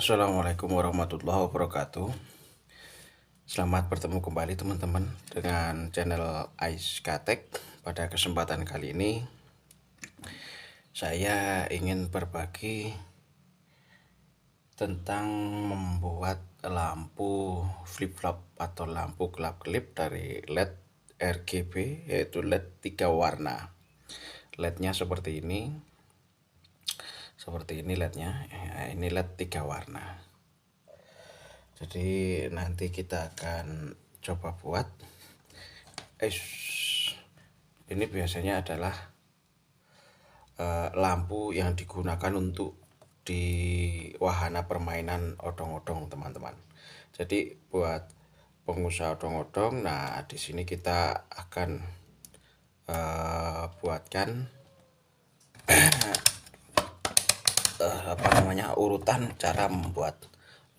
Assalamualaikum warahmatullahi wabarakatuh. Selamat bertemu kembali teman-teman dengan channel Aiskatek. Pada kesempatan kali ini saya ingin berbagi tentang membuat lampu flip-flop atau lampu gelap-gelip dari LED RGB, yaitu LED 3 warna. LED-nya seperti ini. LED-nya. Ini LED 3 warna. Jadi nanti kita akan coba buat. Ini biasanya adalah lampu yang digunakan untuk di wahana permainan odong-odong, teman-teman. Jadi buat pengusaha odong-odong, nah di sini kita akan buatkan urutan cara membuat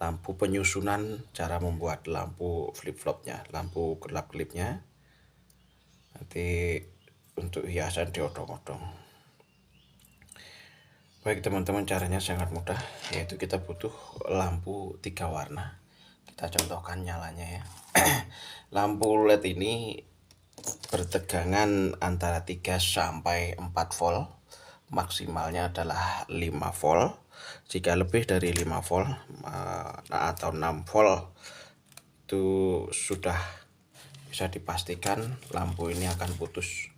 lampu, penyusunan cara membuat lampu flip-flopnya, lampu gelap-gelipnya nanti untuk hiasan di odong-odong. Baik teman-teman, caranya sangat mudah, yaitu kita butuh lampu 3 warna. Kita contohkan nyalanya ya. Lampu LED ini bertegangan antara 3 sampai 4 volt. Maksimalnya adalah 5 volt. Jika lebih dari 5 volt atau 6 volt itu sudah bisa dipastikan lampu ini akan putus.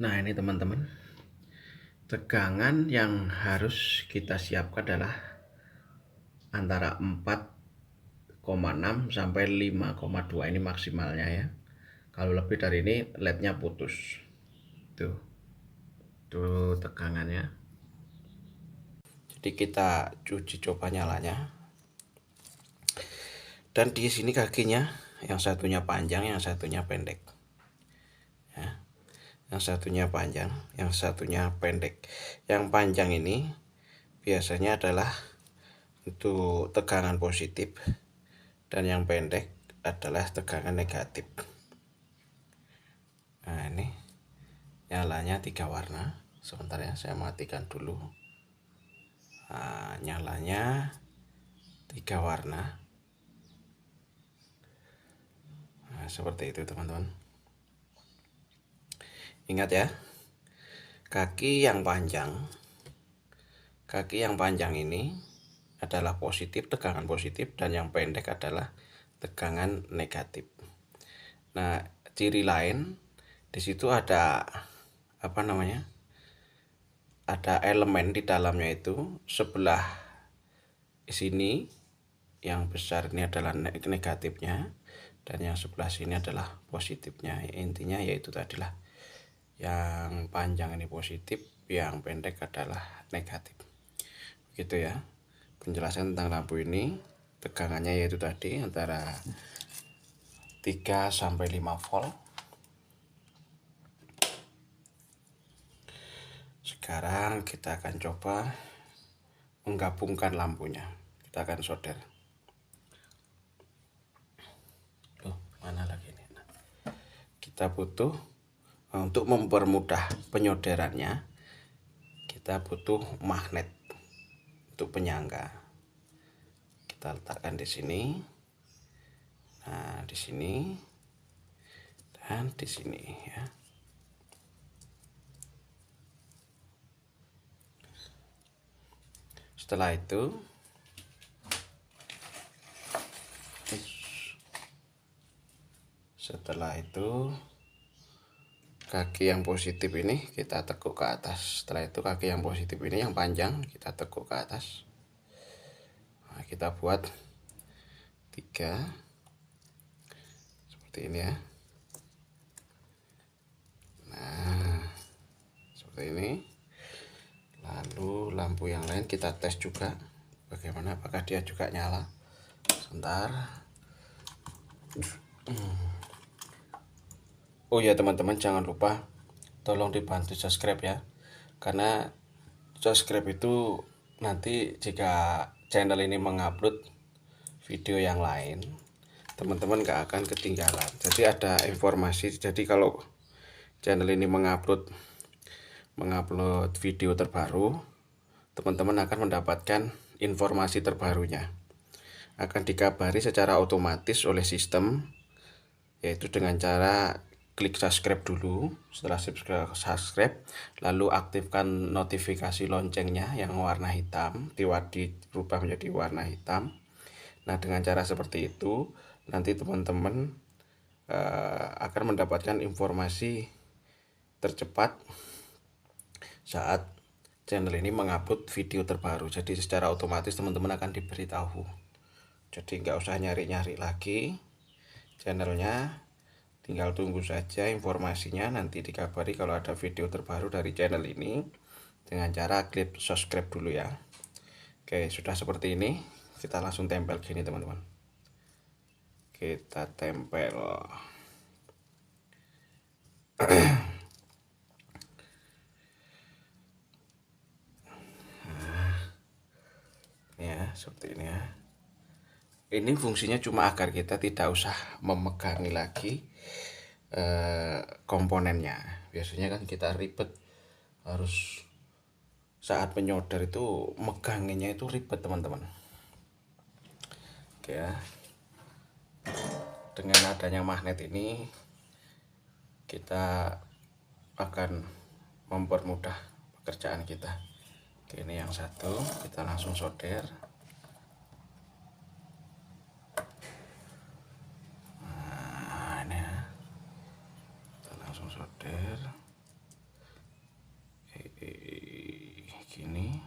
Nah ini teman-teman, tegangan yang harus kita siapkan adalah antara 4,6 sampai 5,2, ini maksimalnya ya. Kalau lebih dari ini LED-nya putus. Tuh tegangannya. Jadi kita cuci coba nyalanya. Dan di sini kakinya, yang satunya panjang, yang satunya pendek. Ya. Yang satunya panjang, yang satunya pendek. Yang panjang ini biasanya adalah untuk tegangan positif, dan yang pendek adalah tegangan negatif. Nah ini nyalanya 3 warna. Sebentar ya, saya matikan dulu. Nah, nyalanya 3 warna. Nah, seperti itu teman-teman. Ingat ya, kaki yang panjang ini adalah positif, tegangan positif, dan yang pendek adalah tegangan negatif. Nah, ciri lain di situ ada ada elemen di dalamnya, itu sebelah sini yang besar ini adalah negatifnya, dan yang sebelah sini adalah positifnya. Intinya yaitu tadilah yang panjang ini positif, yang pendek adalah negatif. Begitu ya penjelasan tentang lampu ini. Tegangannya yaitu tadi antara 3 sampai 5 volt. Sekarang kita akan coba menggabungkan lampunya. Kita akan solder. Mana lagi ini? Nah, kita butuh, untuk mempermudah penyolderannya, kita butuh magnet untuk penyangga. Kita letakkan di sini. Nah, di sini dan di sini ya. Setelah itu kaki yang positif ini kita tekuk ke atas. Setelah itu kaki yang positif ini yang panjang kita tekuk ke atas. Nah, kita buat 3 seperti ini ya. Nah, seperti ini. Lalu lampu yang lain kita tes juga bagaimana, apakah dia juga nyala. Sebentar. Oh ya teman-teman, jangan lupa tolong dibantu subscribe ya, karena subscribe itu nanti jika channel ini mengupload video yang lain, teman-teman gak akan ketinggalan. Jadi ada informasi. Jadi kalau channel ini mengupload video terbaru, teman-teman akan mendapatkan informasi terbarunya. Akan dikabari secara otomatis oleh sistem, yaitu dengan cara klik subscribe dulu. Setelah subscribe, lalu aktifkan notifikasi loncengnya yang warna hitam, dirubah menjadi warna hitam. Nah, dengan cara seperti itu, nanti teman-teman akan mendapatkan informasi tercepat saat channel ini mengupload video terbaru. Jadi secara otomatis teman-teman akan diberitahu. Jadi nggak usah nyari-nyari lagi channelnya, tinggal tunggu saja informasinya, nanti dikabari kalau ada video terbaru dari channel ini dengan cara klik subscribe dulu ya. Oke, sudah seperti ini, kita langsung tempel gini teman-teman. Kita tempel. Ya, seperti ini ya. Ini fungsinya cuma agar kita tidak usah memegangi lagi komponennya. Biasanya kan kita ribet, harus saat penyodar itu meganginya itu ribet teman-teman. Oke ya, dengan adanya magnet ini kita akan mempermudah pekerjaan kita. Oke, ini yang satu, kita langsung solder. Nah, ini ya, kita langsung solder gini.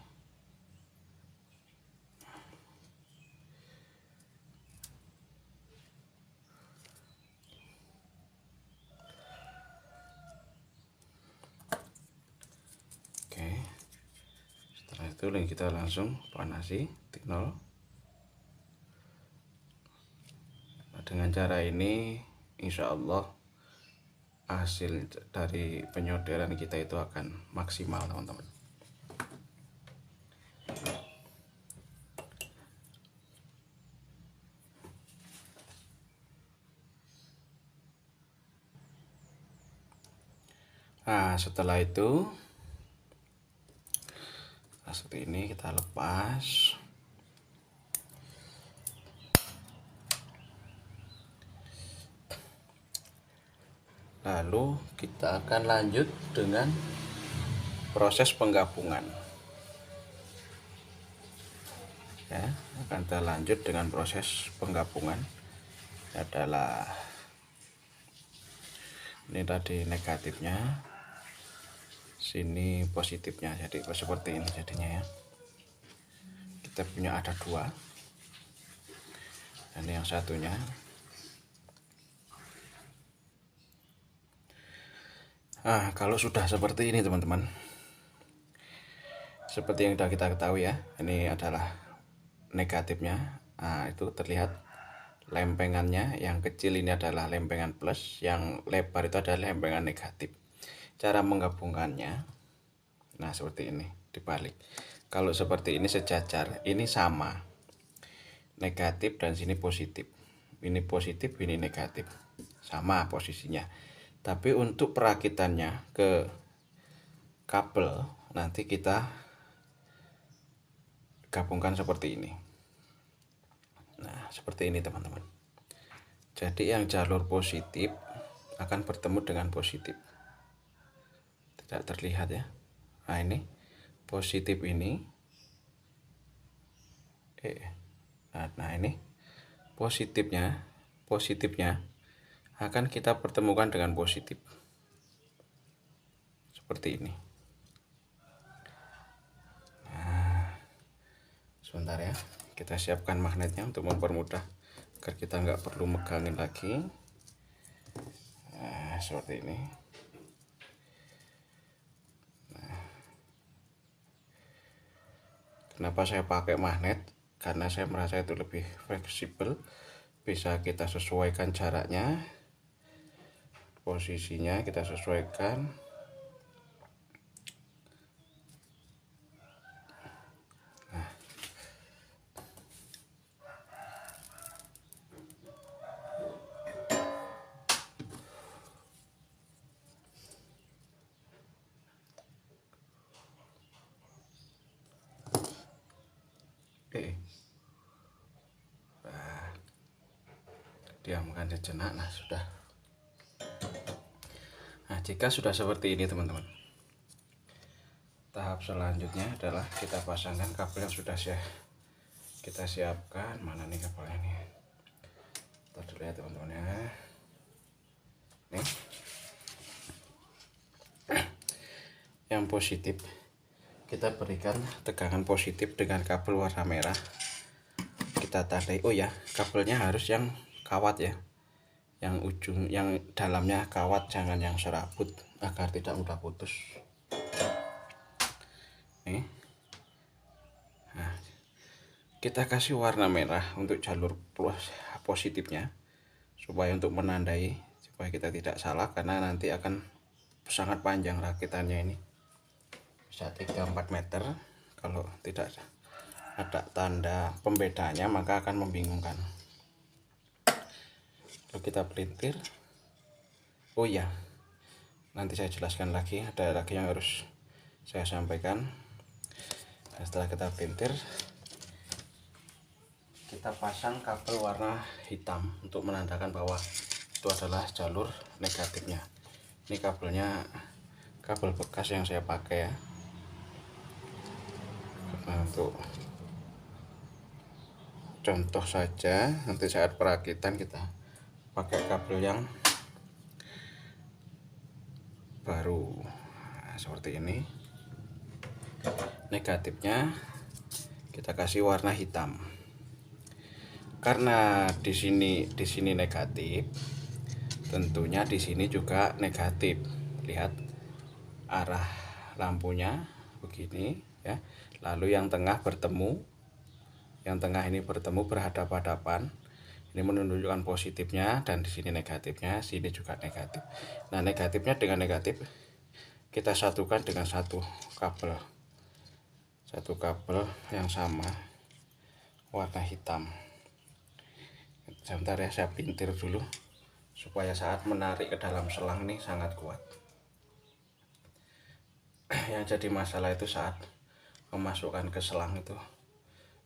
Oke, setelah itu kita langsung panasi titik 0. Nah, dengan cara ini insya Allah hasil dari penyoderan kita itu akan maksimal teman-teman. Nah, setelah itu seperti ini kita lepas. Lalu kita akan lanjut dengan proses penggabungan. Ya, akan kita lanjut dengan proses penggabungan. Adalah ini tadi negatifnya, sini positifnya, jadi seperti ini jadinya ya. Kita punya ada dua, dan yang satunya kalau sudah seperti ini teman-teman, seperti yang sudah kita ketahui ya, ini adalah negatifnya. Itu terlihat lempengannya, yang kecil ini adalah lempengan plus, yang lebar itu adalah lempengan negatif. Cara menggabungkannya, nah seperti ini, dibalik. Kalau seperti ini sejajar, ini sama, negatif dan sini positif. Ini positif, ini negatif, sama posisinya. Tapi untuk perakitannya ke kabel nanti kita gabungkan seperti ini. Nah, seperti ini teman-teman. Jadi yang jalur positif akan bertemu dengan positif. Tidak terlihat ya. Nah, ini positif ini. Nah, ini positifnya akan kita pertemukan dengan positif. Seperti ini. Nah, sebentar ya. Kita siapkan magnetnya untuk mempermudah agar kita nggak perlu megangin lagi. Nah, seperti ini. Nah, kenapa saya pakai magnet? Karena saya merasa itu lebih fleksibel, bisa kita sesuaikan jaraknya, posisinya kita sesuaikan. Nah, diamkan sejenak. Nah, sudah. Nah, jika sudah seperti ini teman-teman, tahap selanjutnya adalah kita pasangkan kabel yang sudah kita siapkan. Mana nih kabelnya nih? Kita dulu ya teman-teman ya. Nih, yang positif kita berikan tegangan positif dengan kabel warna merah. Kita tandai, oh ya, kabelnya harus yang kawat ya, yang dalamnya kawat, jangan yang serabut agar tidak mudah putus. Nih, nah, kita kasih warna merah untuk jalur positifnya, supaya untuk menandai, supaya kita tidak salah, karena nanti akan sangat panjang rakitannya ini, bisa 3-4 meter. Kalau tidak ada tanda pembedanya maka akan membingungkan. Lalu kita pelintir. Oh iya, nanti saya jelaskan lagi, ada lagi yang harus saya sampaikan. Nah, setelah kita pelintir, kita pasang kabel warna hitam untuk menandakan bahwa itu adalah jalur negatifnya. Ini kabelnya kabel bekas yang saya pakai ya. Nah, untuk contoh saja, nanti saat perakitan kita pakai kabel yang baru. Nah, seperti ini. Negatifnya kita kasih warna hitam. Karena di sini negatif, tentunya di sini juga negatif. Lihat arah lampunya begini ya. Lalu yang tengah bertemu, yang tengah ini bertemu berhadapan-hadapan. Ini menunjukkan positifnya, dan di sini negatifnya, sini juga negatif. Nah, negatifnya dengan negatif kita satukan dengan satu kabel yang sama warna hitam. Sebentar ya, saya pelintir dulu supaya saat menarik ke dalam selang ini sangat kuat. Yang jadi masalah itu saat memasukkan ke selang itu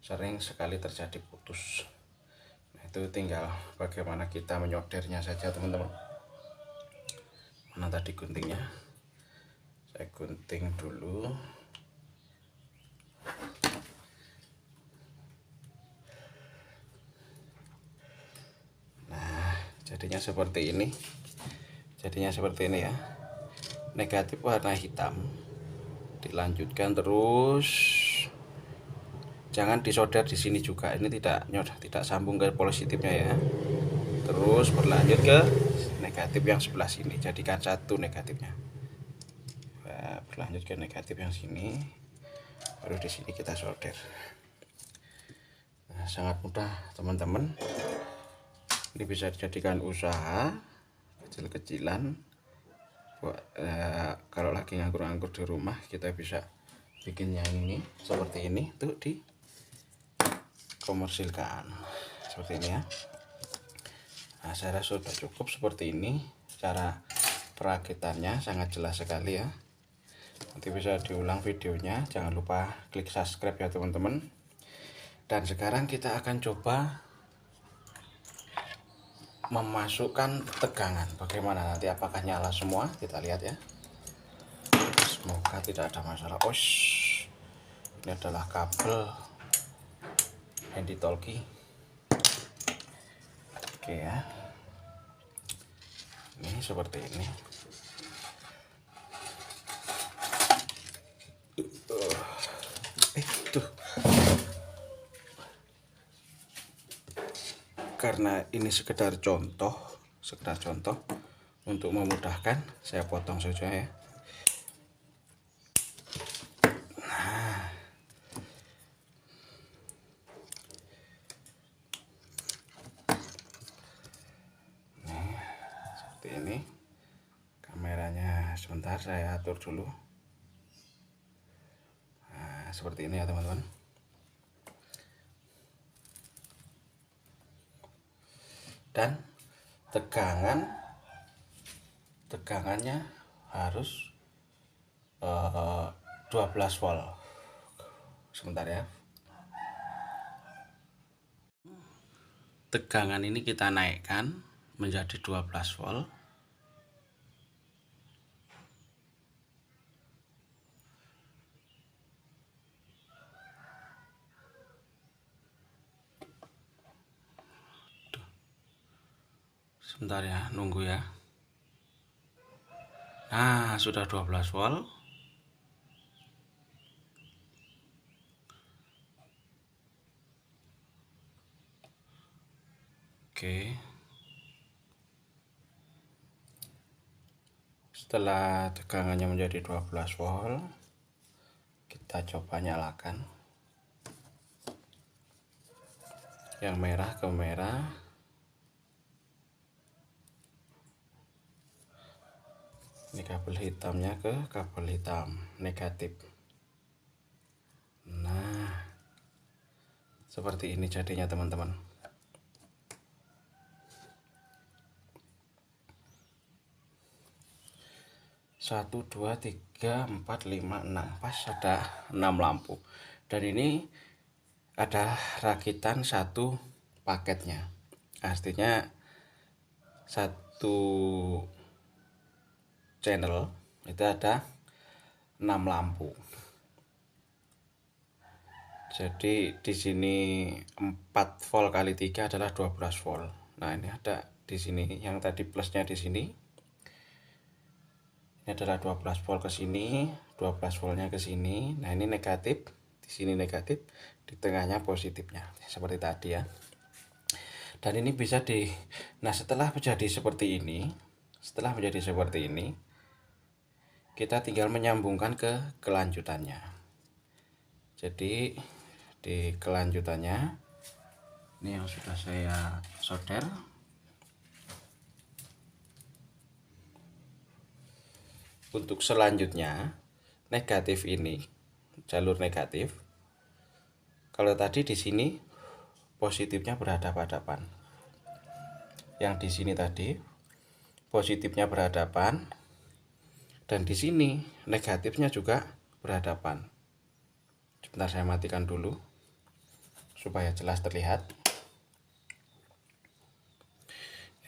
sering sekali terjadi putus. Nah, itu tinggal bagaimana kita menyodernya saja teman-teman. Mana tadi guntingnya? Saya gunting dulu. Nah, jadinya seperti ini. Ya. Negatif warna hitam. Dilanjutkan terus. Jangan disolder di sini juga. Ini tidak sambung ke positifnya ya. Terus berlanjut ke negatif yang sebelah sini. Jadikan satu negatifnya. Nah, berlanjut ke negatif yang sini. Baru di sini kita solder. Nah, sangat mudah teman-teman. Ini bisa dijadikan usaha kecil-kecilan. Kalau lagi nganggur-nganggur di rumah, kita bisa bikin yang ini seperti ini tuh dikomersilkan seperti ini ya. Nah, saya rasa sudah cukup seperti ini. Cara perakitannya sangat jelas sekali ya. Nanti bisa diulang videonya. Jangan lupa klik subscribe ya teman-teman. Dan sekarang kita akan coba memasukkan tegangan. Bagaimana nanti, apakah nyala semua? Kita lihat ya. Semoga tidak ada masalah. Ini adalah kabel handy talkie. Oke ya. Ini seperti ini. Tuh. Karena ini sekedar contoh untuk memudahkan, saya potong saja ya. Nah, seperti ini. Kameranya sebentar saya atur dulu. Nah, seperti ini ya teman-teman. Dan tegangannya harus 12 volt. Sebentar ya. tegangan ini kita naikkan menjadi 12 volt. Sebentar ya, nunggu ya. Nah, sudah 12 volt. Oke. Setelah tegangannya menjadi 12 volt, kita coba nyalakan. Yang merah ke merah. Ini kabel hitamnya ke kabel hitam negatif. Nah, seperti ini jadinya teman-teman. 1, 2, 3, 4, 5, 6. Pas ada 6 lampu. Dan ini ada rakitan satu paketnya. Artinya satu channel itu ada 6 lampu. Jadi di sini 4 volt kali 3 adalah 12 volt. Nah, ini ada di sini yang tadi plusnya di sini. Ini adalah 12 volt ke sini, 12 voltnya ke sini. Nah, ini negatif, di sini negatif, di tengahnya positifnya. Seperti tadi ya. Dan ini bisa nah, setelah menjadi seperti ini, kita tinggal menyambungkan ke kelanjutannya. Jadi di kelanjutannya ini yang sudah saya solder. Untuk selanjutnya negatif ini jalur negatif. Kalau tadi di sini positifnya berhadapan-hadapan. Yang di sini tadi positifnya berhadapan, dan di sini negatifnya juga berhadapan. Sebentar, saya matikan dulu supaya jelas terlihat.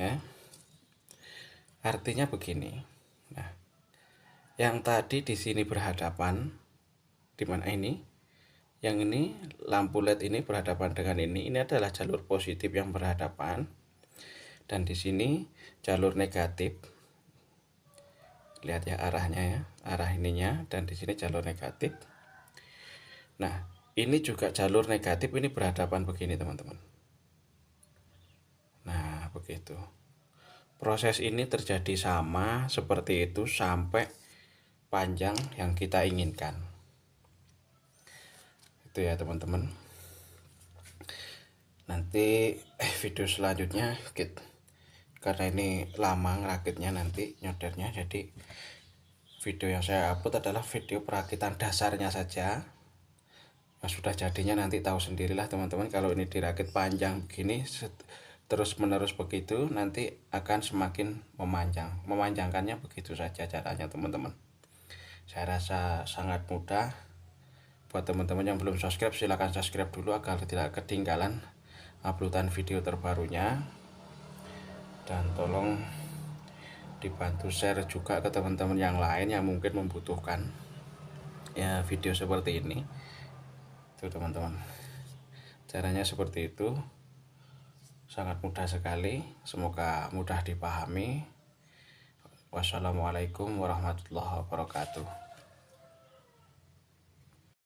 Ya. Artinya begini. Nah, yang tadi di sini berhadapan, di mana ini? Yang ini lampu LED ini berhadapan dengan ini. Ini adalah jalur positif yang berhadapan. Dan di sini jalur negatif. Lihat ya arahnya ya, arah ininya, dan di sini jalur negatif. Nah, ini juga jalur negatif, ini berhadapan begini teman-teman. Nah, begitu. Proses ini terjadi sama seperti itu sampai panjang yang kita inginkan. Itu ya teman-teman. Nanti video selanjutnya karena ini lama ngerakitnya, nanti nyodernya, jadi video yang saya upload adalah video perakitan dasarnya saja. Nah, sudah jadinya nanti tahu sendirilah teman-teman. Kalau ini dirakit panjang begini terus menerus begitu, nanti akan semakin memanjangkannya begitu saja caranya teman-teman. Saya rasa sangat mudah. Buat teman-teman yang belum subscribe, silahkan subscribe dulu agar tidak ketinggalan uploadan video terbarunya. Dan tolong dibantu share juga ke teman-teman yang lain yang mungkin membutuhkan ya video seperti ini. Itu teman-teman, caranya seperti itu, sangat mudah sekali. Semoga mudah dipahami. Wassalamualaikum warahmatullahi wabarakatuh.